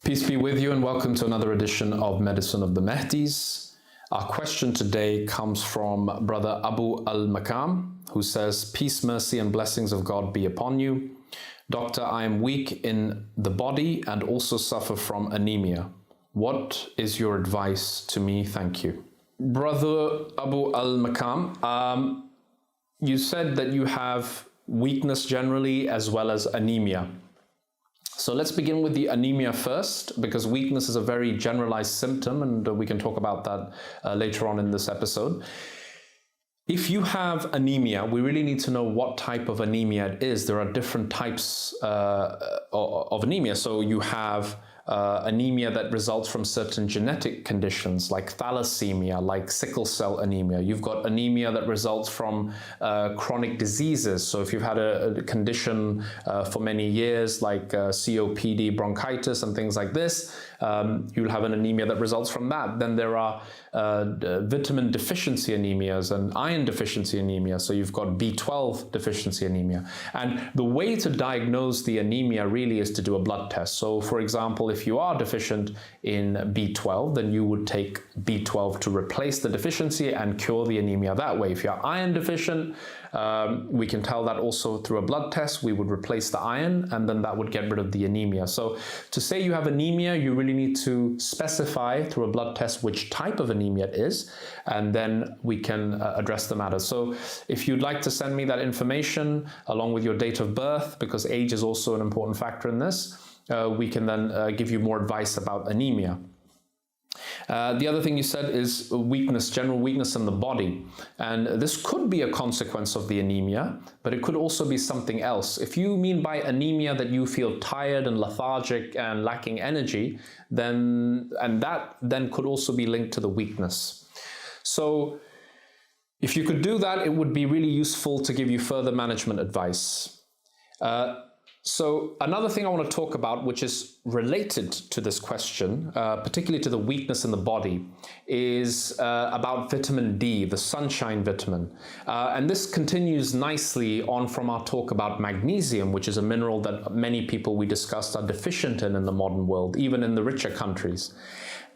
Peace be with you and welcome to another edition of Medicine of the Mahdis. Our question today comes from Brother Abu Al-Makam, who says, "Peace, mercy and blessings of God be upon you. Doctor, I am weak in the body and also suffer from anemia. What is your advice to me? Thank you." Brother Abu Al-Makam, you said that you have weakness generally as well as anemia. So let's begin with the anemia first, because weakness is a very generalized symptom, and we can talk about that later on in this episode. If you have anemia, we really need to know what type of anemia it is. There are different types of anemia. So you have anemia that results from certain genetic conditions like thalassemia, like sickle cell anemia. You've got anemia that results from chronic diseases. So if you've had a condition for many years like COPD, bronchitis and things like this, you'll have an anemia that results from that. Then there are vitamin deficiency anemias and iron deficiency anemia. So you've got B12 deficiency anemia. And the way to diagnose the anemia really is to do a blood test. So for example, if you are deficient in B12, then you would take B12 to replace the deficiency and cure the anemia that way. If you're iron deficient, we can tell that also through a blood test. We would replace the iron and then that would get rid of the anemia. So to say you have anemia, you really need to specify through a blood test which type of anemia it is, and then we can address the matter. So if you'd like to send me that information along with your date of birth, because age is also an important factor in this, we can then give you more advice about anemia. The other thing you said is weakness, general weakness in the body. And this could be a consequence of the anemia, but it could also be something else. If you mean by anemia that you feel tired and lethargic and lacking energy, then that could also be linked to the weakness. So if you could do that, it would be really useful to give you further management advice. So another thing I want to talk about, which is related to this question, particularly to the weakness in the body, is about vitamin D, the sunshine vitamin. And this continues nicely on from our talk about magnesium, which is a mineral that many people we discussed are deficient in the modern world, even in the richer countries.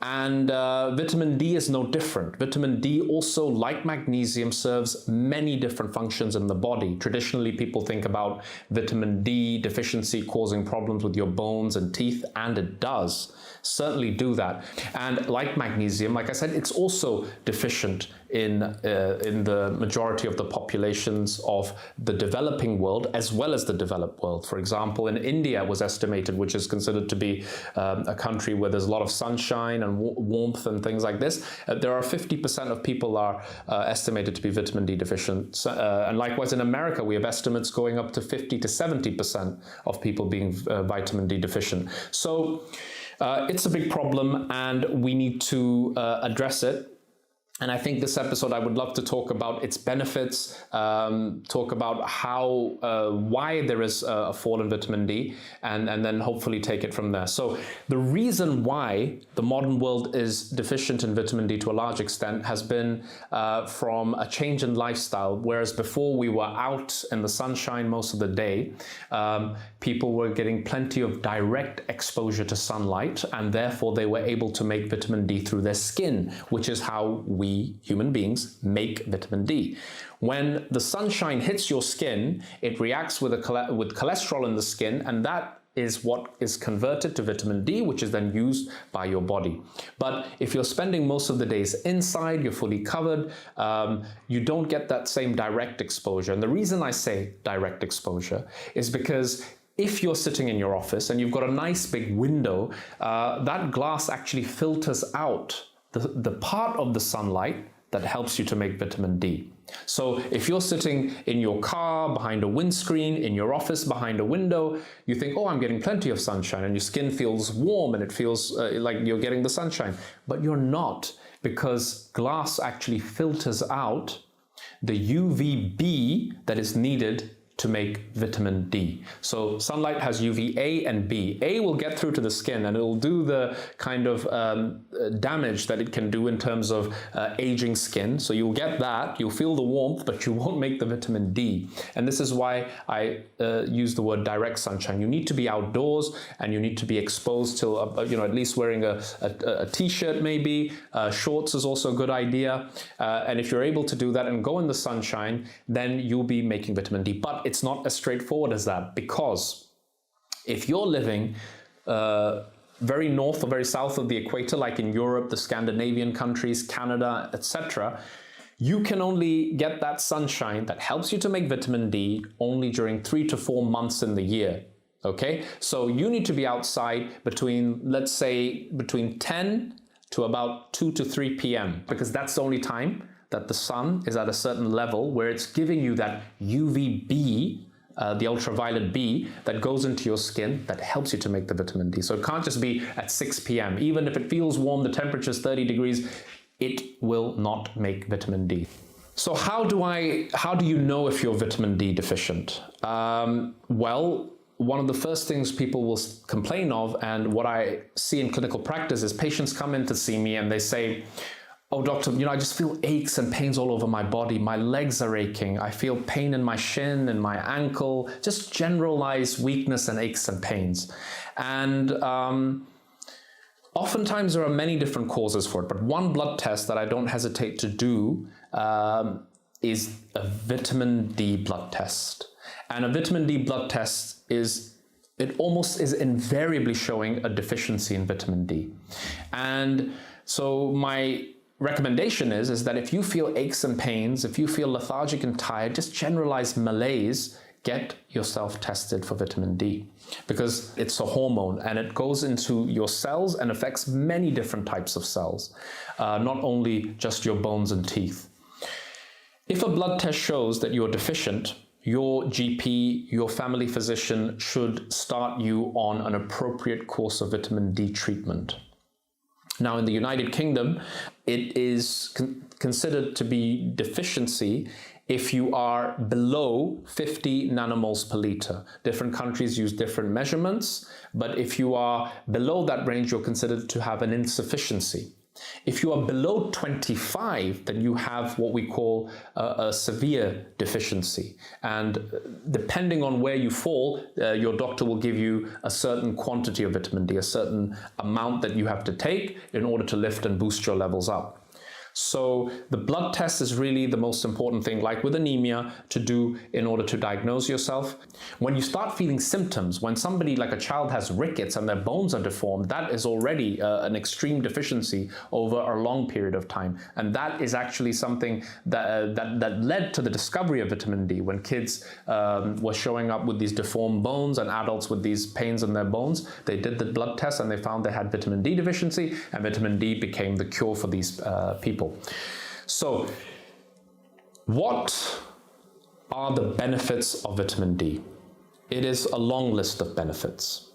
And vitamin D is no different. Vitamin D also, like magnesium, serves many different functions in the body. Traditionally, people think about vitamin D deficiency causing problems with your bones and teeth, and it does certainly do that. And like magnesium, like I said, it's also deficient in the majority of the populations of the developing world as well as the developed world. For example, in India, it was estimated, which is considered to be a country where there's a lot of sunshine and warmth and things like this, there are 50% of people are estimated to be vitamin D deficient. And likewise in America, we have estimates going up to 50 to 70% of people being vitamin D deficient. So it's a big problem and we need to address it. And I think this episode, I would love to talk about its benefits, talk about why there is a fall in vitamin D, and then hopefully take it from there. So the reason why the modern world is deficient in vitamin D to a large extent has been from a change in lifestyle. Whereas before we were out in the sunshine most of the day, people were getting plenty of direct exposure to sunlight, and therefore they were able to make vitamin D through their skin, which is how we human beings make vitamin D. When the sunshine hits your skin, it reacts with cholesterol in the skin, and that is what is converted to vitamin D, which is then used by your body. But if you're spending most of the days inside, you're fully covered, you don't get that same direct exposure. And the reason I say direct exposure is because if you're sitting in your office and you've got a nice big window, that glass actually filters out the part of the sunlight that helps you to make vitamin D. So if you're sitting in your car behind a windscreen, in your office behind a window, you think, oh, I'm getting plenty of sunshine, and your skin feels warm and it feels like you're getting the sunshine. But you're not, because glass actually filters out the UVB that is needed to make vitamin D. So sunlight has UVA and B. A will get through to the skin and it will do the kind of damage that it can do in terms of aging skin. So you'll get that, you'll feel the warmth, but you won't make the vitamin D. And this is why I use the word direct sunshine. You need to be outdoors and you need to be exposed to, at least wearing a t-shirt maybe. Shorts is also a good idea. And if you're able to do that and go in the sunshine, then you'll be making vitamin D. But it's not as straightforward as that, because if you're living very north or very south of the equator, like in Europe, the Scandinavian countries, Canada, etc., you can only get that sunshine that helps you to make vitamin D only during 3 to 4 months in the year. Okay, so you need to be outside between, let's say, between 10 to about 2 to 3 p.m. because that's the only time that the sun is at a certain level where it's giving you that UVB, the ultraviolet B, that goes into your skin that helps you to make the vitamin D. So it can't just be at 6 p.m. Even if it feels warm, the temperature is 30 degrees, it will not make vitamin D. So how do you know if you're vitamin D deficient? Well, one of the first things people will complain of, and what I see in clinical practice, is patients come in to see me and they say, "Oh, doctor, I just feel aches and pains all over my body. My legs are aching. I feel pain in my shin and my ankle, just generalized weakness and aches and pains." And oftentimes there are many different causes for it, but one blood test that I don't hesitate to do is a vitamin D blood test. And a vitamin D blood test almost is invariably showing a deficiency in vitamin D. And so my recommendation is that if you feel aches and pains, if you feel lethargic and tired, just generalized malaise, get yourself tested for vitamin D, because it's a hormone and it goes into your cells and affects many different types of cells, not only just your bones and teeth. If a blood test shows that you're deficient, your GP, your family physician should start you on an appropriate course of vitamin D treatment. Now, in the United Kingdom, it is considered to be deficiency if you are below 50 nanomoles per liter. Different countries use different measurements, but if you are below that range, you're considered to have an insufficiency. If you are below 25, then you have what we call a severe deficiency. And depending on where you fall, your doctor will give you a certain quantity of vitamin D, a certain amount that you have to take in order to lift and boost your levels up. So the blood test is really the most important thing, like with anemia, to do in order to diagnose yourself. When you start feeling symptoms, when somebody like a child has rickets and their bones are deformed, that is already an extreme deficiency over a long period of time. And that is actually something that led to the discovery of vitamin D. When kids were showing up with these deformed bones and adults with these pains in their bones, they did the blood test and they found they had vitamin D deficiency, and vitamin D became the cure for these people. So, what are the benefits of vitamin D? It is a long list of benefits.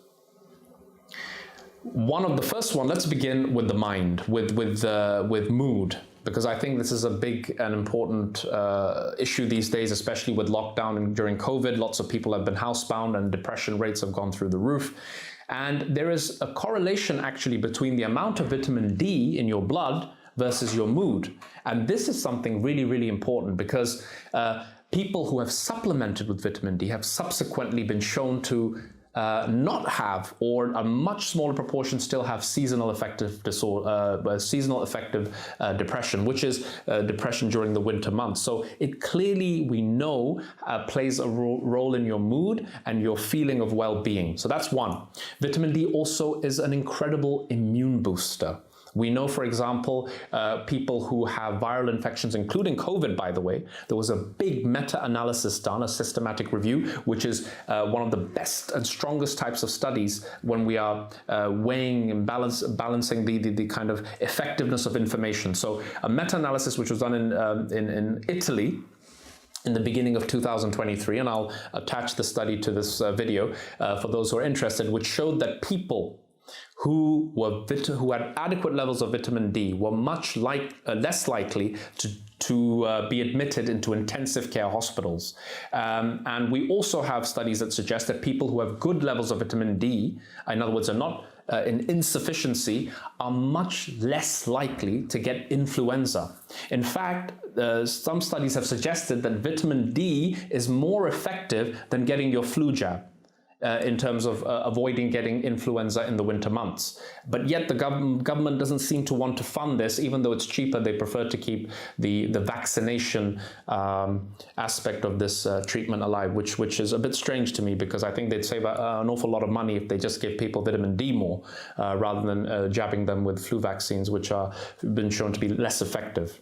The first one, let's begin with the mind, with mood, because I think this is a big and important issue these days, especially with lockdown and during COVID. Lots of people have been housebound and depression rates have gone through the roof. And there is a correlation actually between the amount of vitamin D in your blood versus your mood. And this is something really, really important, because people who have supplemented with vitamin D have subsequently been shown to not have, or a much smaller proportion still have, seasonal affective depression, which is depression during the winter months. So it clearly, we know, plays a role in your mood and your feeling of well-being. So that's one. Vitamin D also is an incredible immune booster. We know, for example, people who have viral infections, including COVID, by the way, there was a big meta-analysis done, a systematic review, which is one of the best and strongest types of studies when we are weighing and balancing the kind of effectiveness of information. So a meta-analysis which was done in Italy in the beginning of 2023, and I'll attach the study to this video for those who are interested, which showed that people who had adequate levels of vitamin D were much less likely to be admitted into intensive care hospitals. And we also have studies that suggest that people who have good levels of vitamin D, in other words, are not in insufficiency, are much less likely to get influenza. In fact, some studies have suggested that vitamin D is more effective than getting your flu jab. In terms of avoiding getting influenza in the winter months. But yet the government doesn't seem to want to fund this, even though it's cheaper. They prefer to keep the vaccination aspect of this treatment alive, which is a bit strange to me, because I think they'd save an awful lot of money if they just give people vitamin D more, rather than jabbing them with flu vaccines, which are been shown to be less effective.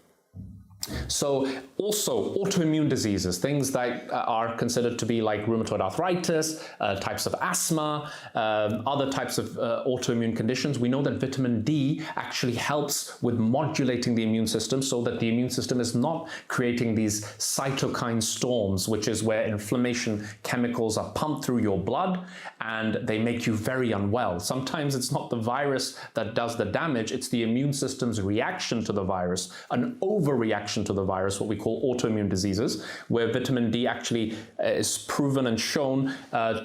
So also autoimmune diseases, things that are considered to be like rheumatoid arthritis, types of asthma, other types of autoimmune conditions. We know that vitamin D actually helps with modulating the immune system, so that the immune system is not creating these cytokine storms, which is where inflammation chemicals are pumped through your blood and they make you very unwell. Sometimes it's not the virus that does the damage, it's the immune system's reaction to the virus, an overreaction to the virus, what we call autoimmune diseases, where vitamin D actually is proven and shown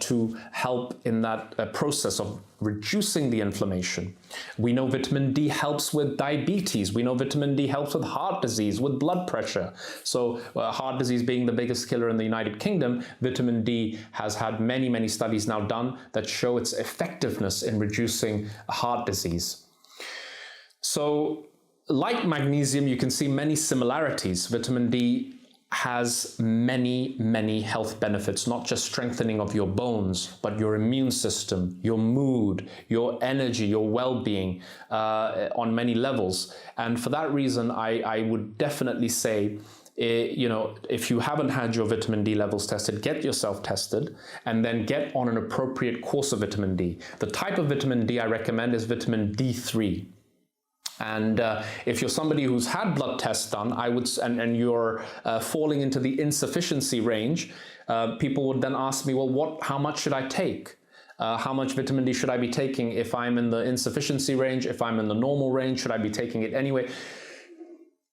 to help in that process of reducing the inflammation. We know vitamin D helps with diabetes. We know vitamin D helps with heart disease, with blood pressure. So heart disease being the biggest killer in the United Kingdom, vitamin D has had many, many studies now done that show its effectiveness in reducing heart disease. So like magnesium, you can see many similarities. Vitamin D has many, many health benefits, not just strengthening of your bones, but your immune system, your mood, your energy, your well-being on many levels. And for that reason, I would definitely say, you know, if you haven't had your vitamin D levels tested, get yourself tested and then get on an appropriate course of vitamin D. The type of vitamin D I recommend is vitamin D3. And if you're somebody who's had blood tests done, and you're falling into the insufficiency range, people would then ask me, well, how much should I take? How much vitamin D should I be taking if I'm in the insufficiency range? If I'm in the normal range, should I be taking it anyway?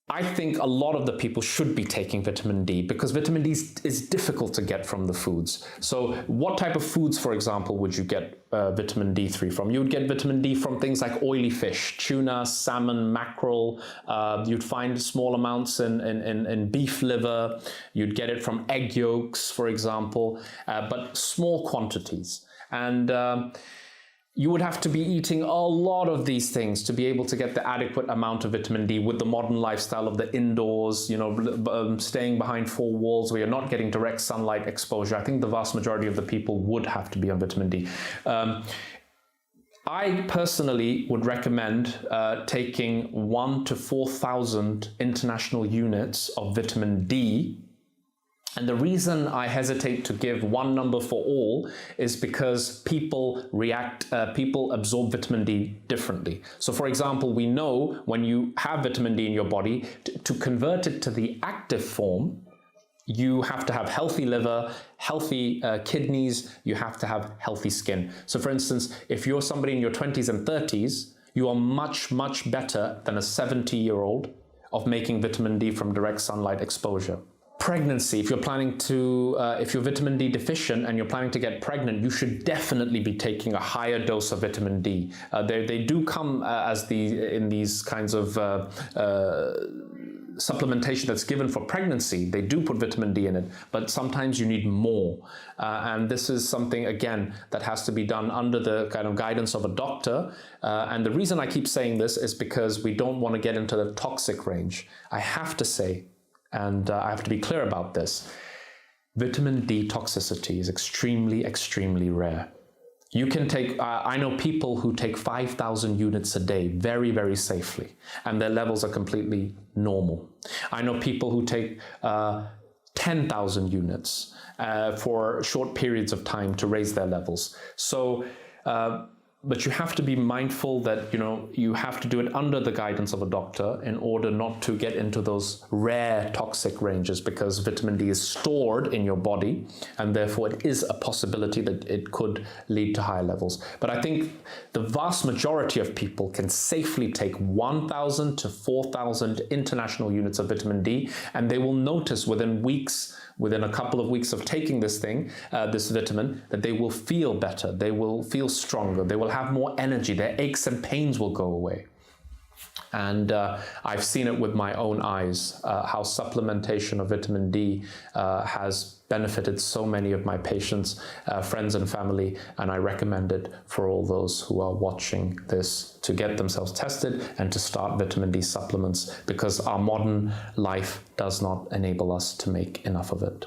I think a lot of the people should be taking vitamin D, because vitamin D is difficult to get from the foods. So what type of foods, for example, would you get vitamin D3 from? You would get vitamin D from things like oily fish, tuna, salmon, mackerel. You'd find small amounts in beef liver. You'd get it from egg yolks, for example, but small quantities. And you would have to be eating a lot of these things to be able to get the adequate amount of vitamin D with the modern lifestyle of the indoors, you know, staying behind four walls where you're not getting direct sunlight exposure. I think the vast majority of the people would have to be on vitamin D. I personally would recommend taking 1,000 to 4,000 international units of vitamin D. And the reason I hesitate to give one number for all is because people absorb vitamin D differently. So for example, we know when you have vitamin D in your body, to convert it to the active form, you have to have healthy liver, healthy kidneys, you have to have healthy skin. So for instance, if you're somebody in your 20s and 30s, you are much, much better than a 70-year-old of making vitamin D from direct sunlight exposure. Pregnancy, if you're planning to, if you're vitamin D deficient and you're planning to get pregnant, you should definitely be taking a higher dose of vitamin D. They do come in these kinds of supplementation that's given for pregnancy. They do put vitamin D in it, but sometimes you need more. And this is something, again, that has to be done under the kind of guidance of a doctor. And the reason I keep saying this is because we don't want to get into the toxic range. I have to say, and I have to be clear about this, vitamin D toxicity is extremely, extremely rare. You can take, I know people who take 5,000 units a day very, very safely, and their levels are completely normal. I know people who take 10,000 units for short periods of time to raise their levels. So But you have to be mindful that, you have to do it under the guidance of a doctor in order not to get into those rare toxic ranges, because vitamin D is stored in your body and therefore it is a possibility that it could lead to higher levels. But I think the vast majority of people can safely take 1,000 to 4,000 international units of vitamin D, and they will notice within a couple of weeks of taking this vitamin, that they will feel better, they will feel stronger, they will have more energy, their aches and pains will go away. And I've seen it with my own eyes, how supplementation of vitamin D has benefited so many of my patients, friends and family, and I recommend it for all those who are watching this to get themselves tested and to start vitamin D supplements, because our modern life does not enable us to make enough of it.